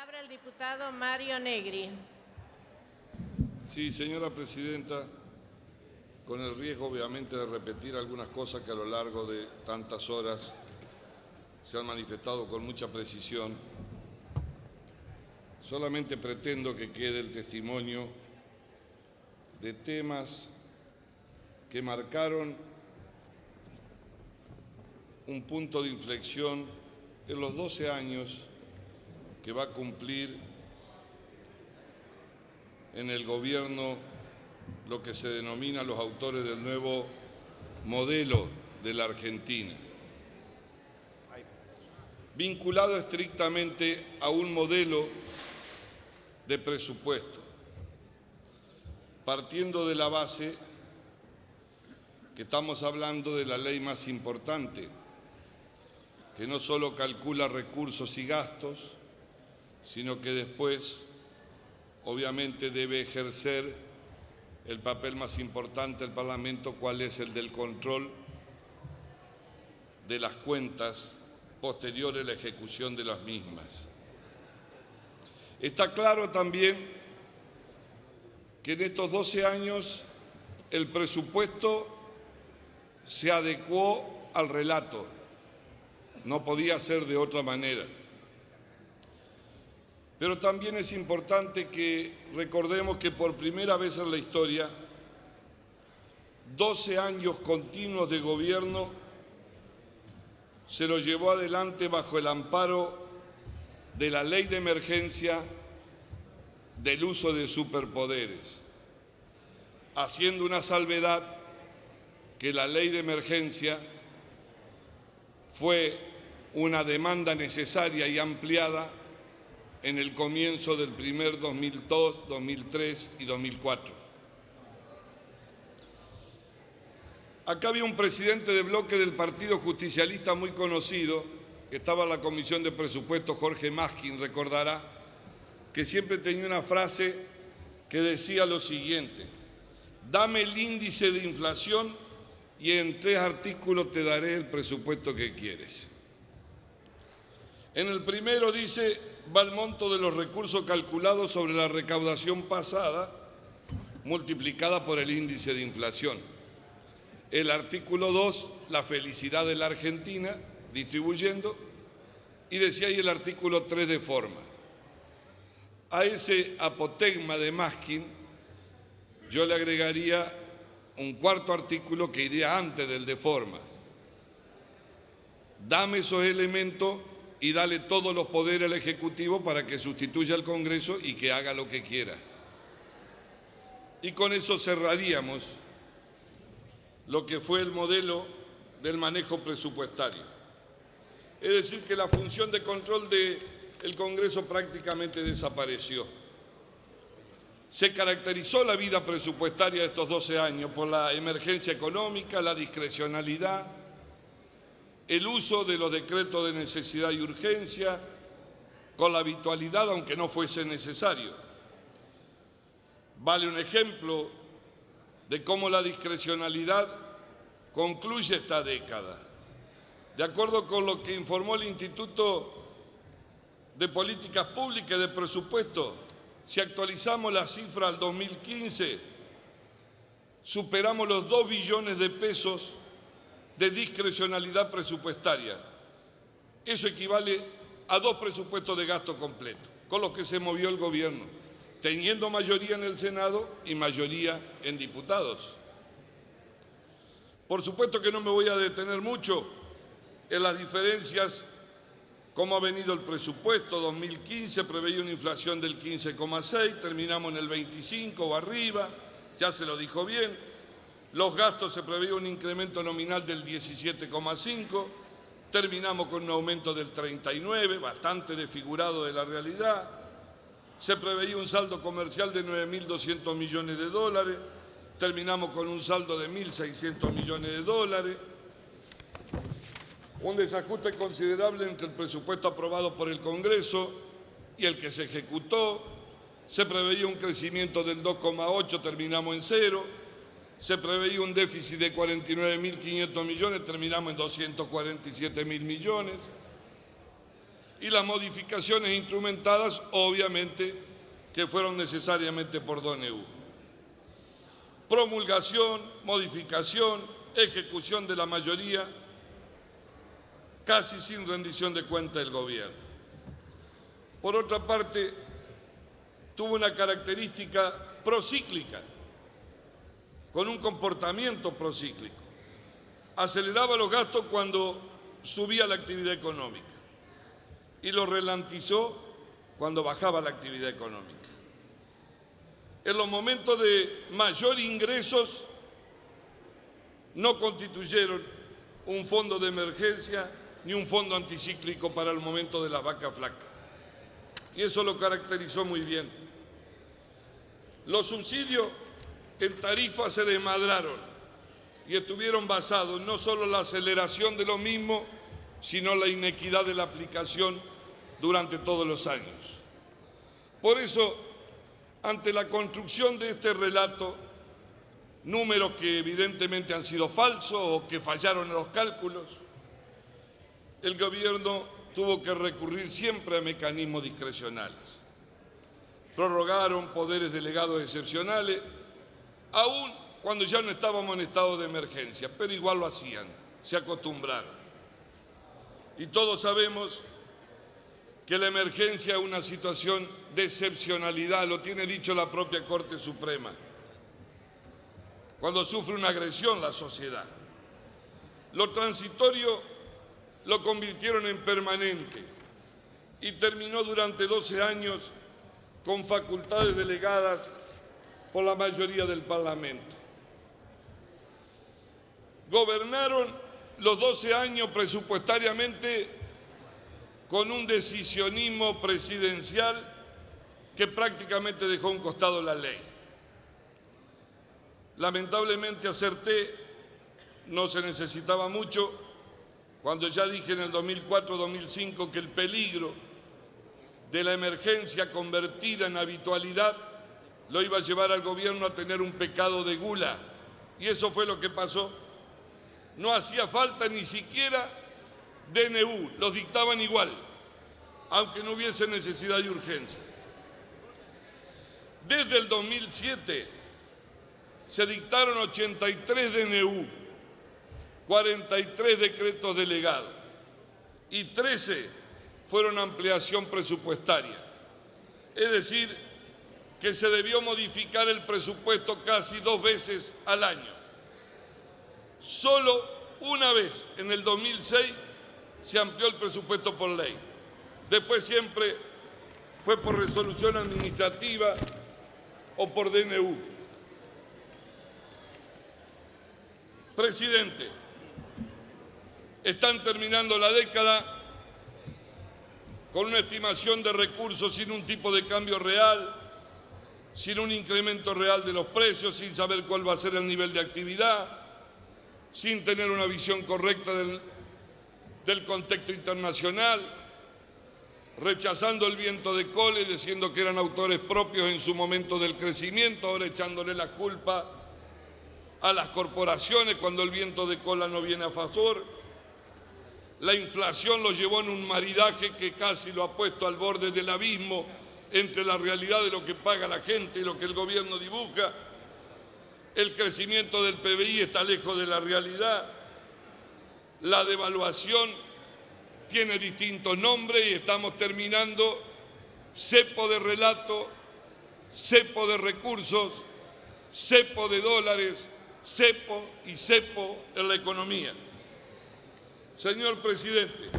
palabra el diputado Mario Negri. Sí, señora presidenta, con el riesgo obviamente de repetir algunas cosas que a lo largo de tantas horas se han manifestado con mucha precisión, solamente pretendo que quede el testimonio de temas que marcaron un punto de inflexión en los 12 años que va a cumplir en el gobierno lo que se denomina los autores del nuevo modelo de la Argentina, vinculado estrictamente a un modelo de presupuesto, partiendo de la base que estamos hablando de la ley más importante, que no solo calcula recursos y gastos, sino que después, obviamente, debe ejercer el papel más importante del Parlamento, cuál es el del control de las cuentas posteriores a la ejecución de las mismas. Está claro también que en estos 12 años el presupuesto se adecuó al relato, no podía ser de otra manera. Pero también es importante que recordemos que por primera vez en la historia, 12 años continuos de gobierno se lo llevó adelante bajo el amparo de la ley de emergencia del uso de superpoderes, haciendo una salvedad que la ley de emergencia fue una demanda necesaria y ampliada en el comienzo del primer 2002, 2003 y 2004. Acá había un presidente de bloque del Partido Justicialista muy conocido, que estaba en la Comisión de Presupuestos, Jorge Maskin, recordará, que siempre tenía una frase que decía lo siguiente: dame el índice de inflación y en 3 artículos te daré el presupuesto que quieres. En el primero dice, va el monto de los recursos calculados sobre la recaudación pasada multiplicada por el índice de inflación. El artículo 2, la felicidad de la Argentina, distribuyendo, y decía ahí el artículo 3 de forma. A ese apotegma de Maskin yo le agregaría un cuarto artículo que iría antes del de forma. Dame esos elementos y dale todos los poderes al Ejecutivo para que sustituya al Congreso y que haga lo que quiera. Y con eso cerraríamos lo que fue el modelo del manejo presupuestario. Es decir, que la función de control del Congreso prácticamente desapareció. Se caracterizó la vida presupuestaria de estos 12 años por la emergencia económica, la discrecionalidad, el uso de los decretos de necesidad y urgencia, con la habitualidad, aunque no fuese necesario. Vale un ejemplo de cómo la discrecionalidad concluye esta década. De acuerdo con lo que informó el Instituto de Políticas Públicas y de Presupuesto, si actualizamos la cifra al 2015, superamos los 2 billones de pesos de discrecionalidad presupuestaria. Eso equivale a 2 presupuestos de gasto completo, con los que se movió el gobierno, teniendo mayoría en el Senado y mayoría en diputados. Por supuesto que no me voy a detener mucho en las diferencias, cómo ha venido el presupuesto. 2015 preveía una inflación del 15,6, terminamos en el 25 o arriba, ya se lo dijo bien. Los gastos se preveía un incremento nominal del 17,5, terminamos con un aumento del 39, bastante desfigurado de la realidad. Se preveía un saldo comercial de 9.200 millones de dólares, terminamos con un saldo de 1.600 millones de dólares. Un desajuste considerable entre el presupuesto aprobado por el Congreso y el que se ejecutó. Se preveía un crecimiento del 2,8, terminamos en 0. Se preveía un déficit de 49.500 millones, terminamos en 247.000 millones. y las modificaciones instrumentadas, obviamente, que fueron necesariamente por DNU. Promulgación, modificación, ejecución de la mayoría, casi sin rendición de cuenta del gobierno. Por otra parte, tuvo una característica procíclica, con un comportamiento procíclico. Aceleraba los gastos cuando subía la actividad económica y lo ralentizó cuando bajaba la actividad económica. En los momentos de mayor ingresos no constituyeron un fondo de emergencia ni un fondo anticíclico para el momento de la vaca flaca. Y eso lo caracterizó muy bien. Los subsidios en tarifas se desmadraron y estuvieron basados no solo en la aceleración de lo mismo, sino en la inequidad de la aplicación durante todos los años. Por eso, ante la construcción de este relato, números que evidentemente han sido falsos o que fallaron en los cálculos, el gobierno tuvo que recurrir siempre a mecanismos discrecionales. Prorrogaron poderes delegados excepcionales, aún cuando ya no estábamos en estado de emergencia, pero igual lo hacían, se acostumbraron. Y todos sabemos que la emergencia es una situación de excepcionalidad, lo tiene dicho la propia Corte Suprema, cuando sufre una agresión la sociedad. Lo transitorio lo convirtieron en permanente y terminó durante 12 años con facultades delegadas por la mayoría del Parlamento. Gobernaron los 12 años presupuestariamente con un decisionismo presidencial que prácticamente dejó a un costado la ley. Lamentablemente acerté, no se necesitaba mucho, cuando ya dije en el 2004-2005 que el peligro de la emergencia convertida en habitualidad lo iba a llevar al gobierno a tener un pecado de gula. Y eso fue lo que pasó. No hacía falta ni siquiera DNU, los dictaban igual, aunque no hubiese necesidad de urgencia. Desde el 2007 se dictaron 83 DNU, 43 decretos delegados y 13 fueron ampliación presupuestaria. Es decir, que se debió modificar el presupuesto casi 2 veces al año. Solo una vez, en el 2006, se amplió el presupuesto por ley. Después siempre fue por resolución administrativa o por DNU. Presidente, están terminando la década con una estimación de recursos sin un tipo de cambio real, sin un incremento real de los precios, sin saber cuál va a ser el nivel de actividad, sin tener una visión correcta del contexto internacional, rechazando el viento de cola y diciendo que eran autores propios en su momento del crecimiento, ahora echándole la culpa a las corporaciones cuando el viento de cola no viene a favor. La inflación lo llevó en un maridaje que casi lo ha puesto al borde del abismo entre la realidad de lo que paga la gente y lo que el gobierno dibuja. El crecimiento del PBI está lejos de la realidad. La devaluación tiene distintos nombres y estamos terminando cepo de relato, cepo de recursos, cepo de dólares, cepo y cepo en la economía. Señor presidente,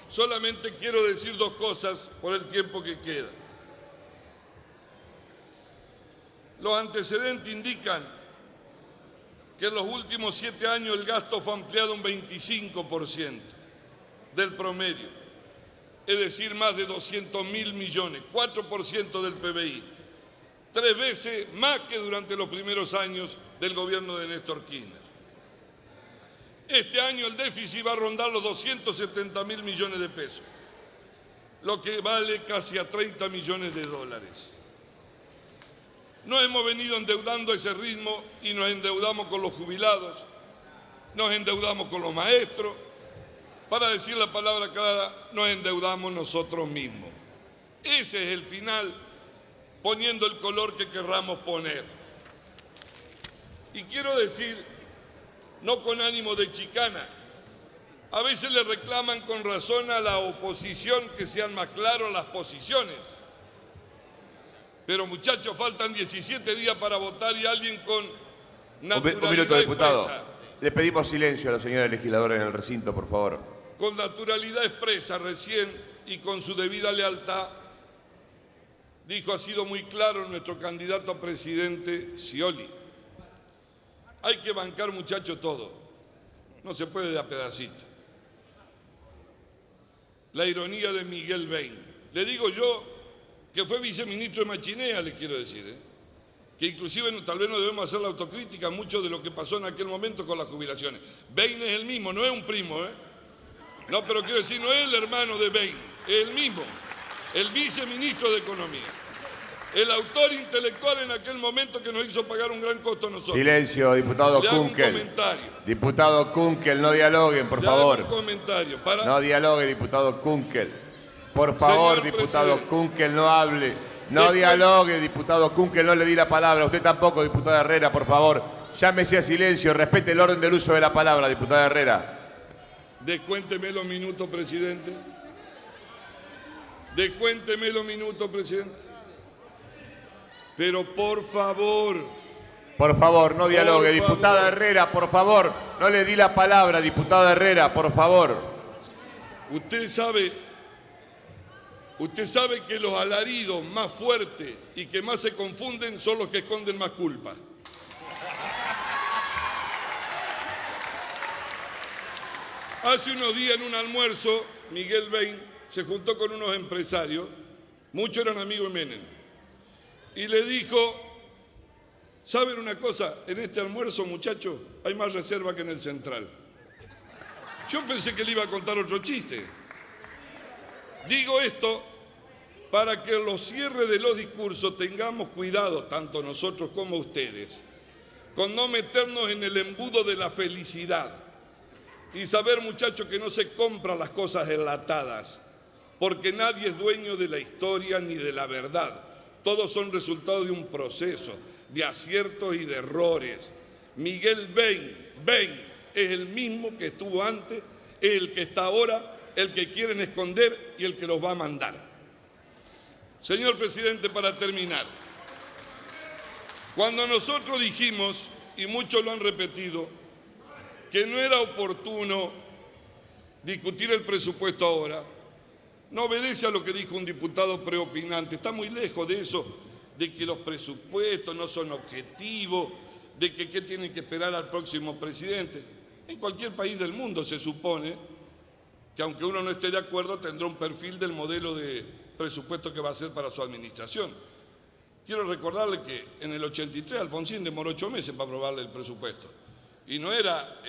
solamente quiero decir 2 cosas por el tiempo que queda. Los antecedentes indican que en los últimos 7 años el gasto fue ampliado un 25% del promedio, es decir, más de 200.000 millones, 4% del PBI, 3 veces más que durante los primeros años del gobierno de Néstor Kirchner. Este año el déficit va a rondar los 270.000 millones de pesos, lo que vale casi a 30 millones de dólares. Nos hemos venido endeudando a ese ritmo y nos endeudamos con los jubilados, nos endeudamos con los maestros, para decir la palabra clara, nos endeudamos nosotros mismos. Ese es el final, poniendo el color que querramos poner. Y quiero decir, no con ánimo de chicana, a veces le reclaman con razón a la oposición que sean más claras las posiciones. Pero muchachos, faltan 17 días para votar y alguien con naturalidad Un minuto, diputado. expresa. Le pedimos silencio a los señores legisladores en el recinto, por favor. Con naturalidad expresa recién y con su debida lealtad, dijo, ha sido muy claro nuestro candidato a presidente, Scioli. Hay que bancar, muchachos, todo. No se puede de a pedacito. La ironía de Miguel Bain. Le digo yo que fue viceministro de Machinea, le quiero decir, que inclusive tal vez no debemos hacer la autocrítica mucho de lo que pasó en aquel momento con las jubilaciones. Bain es el mismo, no es un primo, No, pero quiero decir, no es el hermano de Bain, es el mismo, el viceministro de Economía. El autor intelectual en aquel momento que nos hizo pagar un gran costo a nosotros. Silencio, diputado Le hago un Kunkel. comentario. Diputado Kunkel, no dialoguen, por favor. Le hago un comentario. Para... No dialogue, diputado Kunkel. Por favor, Señor diputado presidente. Kunkel, no hable. No dialogue, diputado Kunkel, no le di la palabra. Usted tampoco, diputada Herrera, por favor. Llámese a silencio, respete el orden del uso de la palabra, diputada Herrera. Descuénteme los minutos, presidente. Descuénteme los minutos, presidente. Pero por favor. Por favor, no dialogue. Por Diputada favor. Herrera, por favor. No le di la palabra, diputada Herrera, por favor. Usted sabe que los alaridos más fuertes y que más se confunden son los que esconden más culpa. Hace unos días en un almuerzo, Miguel Bain se juntó con unos empresarios, muchos eran amigos de Menem, y le dijo, ¿saben una cosa? En este almuerzo, muchachos, hay más reserva que en el Central. Yo pensé que le iba a contar otro chiste. Digo esto para que en los cierres de los discursos tengamos cuidado, tanto nosotros como ustedes, con no meternos en el embudo de la felicidad y saber, muchachos, que no se compran las cosas enlatadas, porque nadie es dueño de la historia ni de la verdad. Todos son resultado de un proceso, de aciertos y de errores. Miguel Bain es el mismo que estuvo antes, es el que está ahora, el que quieren esconder y el que los va a mandar. Señor presidente, para terminar, cuando nosotros dijimos, y muchos lo han repetido, que no era oportuno discutir el presupuesto ahora, no obedece a lo que dijo un diputado preopinante, está muy lejos de eso, de que los presupuestos no son objetivos, de que qué tienen que esperar al próximo presidente. En cualquier país del mundo se supone que aunque uno no esté de acuerdo tendrá un perfil del modelo de presupuesto que va a hacer para su administración. Quiero recordarle que en el 83 Alfonsín demoró 8 meses para aprobarle el presupuesto y no era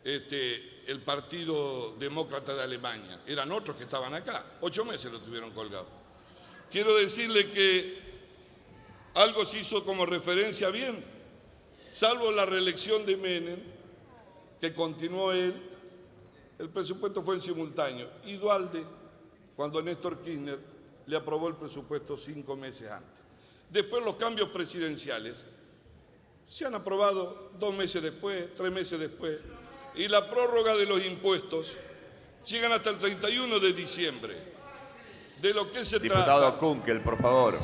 el Partido Demócrata de Alemania, eran otros que estaban acá, 8 meses lo tuvieron colgado. Quiero decirle que algo se hizo como referencia bien, salvo la reelección de Menem, que continuó él, el presupuesto fue en simultáneo. Y Duhalde, cuando Néstor Kirchner le aprobó el presupuesto 5 meses antes. Después los cambios presidenciales se han aprobado 2 meses después, 3 meses después. Y la prórroga de los impuestos llegan hasta el 31 de diciembre. De lo que se Diputado trata... Kunkel, por favor.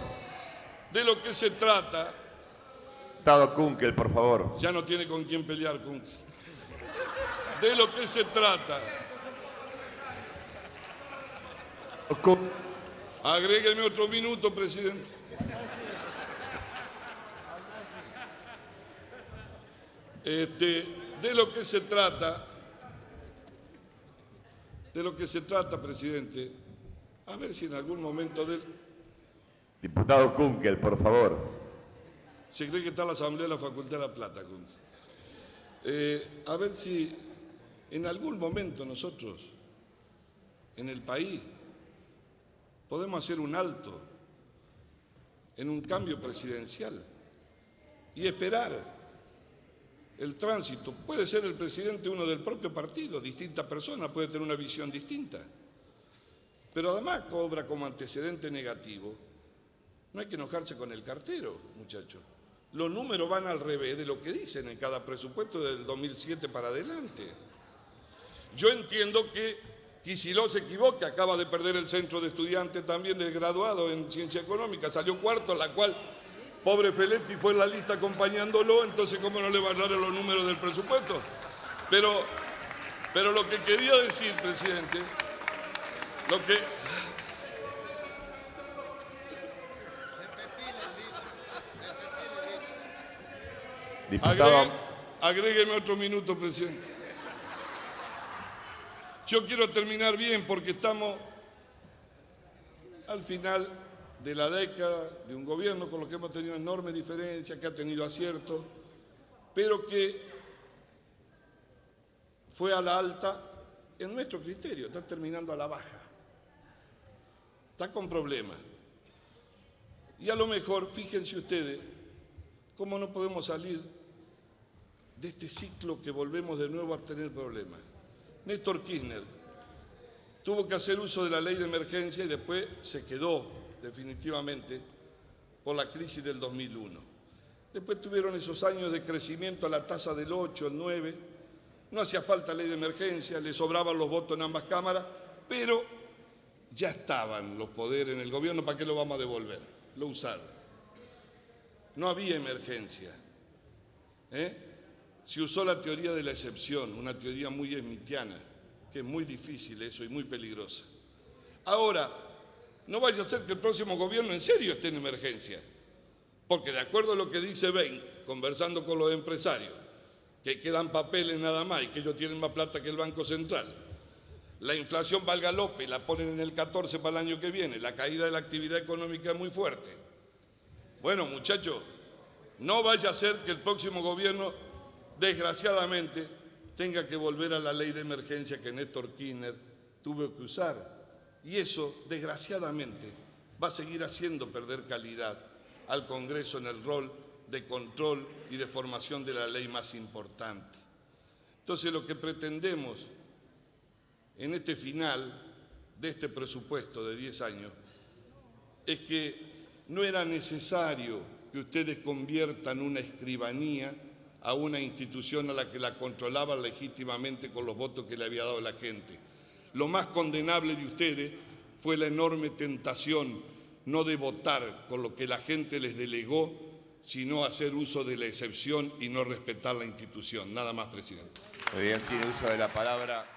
De lo que se trata... Diputado Kunkel, por favor. Ya no tiene con quién pelear, Kunkel. De lo que se trata... Agrégueme otro minuto, presidente. De lo que se trata, presidente, a ver si en algún momento Diputado Kunkel, por favor. se cree que está la Asamblea de la Facultad de La Plata, Kunkel. A ver si en algún momento nosotros, en el país, podemos hacer un alto en un cambio presidencial y esperar el tránsito. Puede ser el presidente uno del propio partido, distinta persona, puede tener una visión distinta. Pero además cobra como antecedente negativo. No hay que enojarse con el cartero, muchachos. Los números van al revés de lo que dicen en cada presupuesto del 2007 para adelante. Yo entiendo que Kicillof se equivoca, acaba de perder el centro de estudiantes también de graduado en ciencia económica, salió cuarto, la cual pobre Feletti fue en la lista acompañándolo, entonces ¿cómo no le va a dar los números del presupuesto? Pero lo que quería decir, presidente, lo que... Diputado. Agrégueme otro minuto, presidente. Yo quiero terminar bien porque estamos al final de la década de un gobierno con lo que hemos tenido enormes diferencias, que ha tenido aciertos, pero que fue a la alta en nuestro criterio, está terminando a la baja. Está con problemas. Y a lo mejor, fíjense ustedes, cómo no podemos salir de este ciclo que volvemos de nuevo a tener problemas. Néstor Kirchner tuvo que hacer uso de la ley de emergencia y después se quedó definitivamente por la crisis del 2001. Después tuvieron esos años de crecimiento a la tasa del 8, el 9. No hacía falta ley de emergencia, le sobraban los votos en ambas cámaras, pero ya estaban los poderes en el gobierno, ¿para qué lo vamos a devolver? Lo usaron. No había emergencia. Se usó la teoría de la excepción, una teoría muy smithiana, que es muy difícil eso y muy peligrosa. Ahora, no vaya a ser que el próximo gobierno en serio esté en emergencia, porque de acuerdo a lo que dice Bain, conversando con los empresarios, que quedan papeles nada más y que ellos tienen más plata que el Banco Central, la inflación valga López, la ponen en el 14 para el año que viene, la caída de la actividad económica es muy fuerte. Bueno, muchachos, no vaya a ser que el próximo gobierno, desgraciadamente, tenga que volver a la ley de emergencia que Néstor Kirchner tuvo que usar. Y eso, desgraciadamente, va a seguir haciendo perder calidad al Congreso en el rol de control y de formación de la ley más importante. Entonces, lo que pretendemos en este final de este presupuesto de 10 años es que no era necesario que ustedes conviertan una escribanía a una institución a la que la controlaban legítimamente con los votos que le había dado la gente. Lo más condenable de ustedes fue la enorme tentación no de votar con lo que la gente les delegó, sino hacer uso de la excepción y no respetar la institución. Nada más, presidente. Muy bien, tiene uso de la palabra.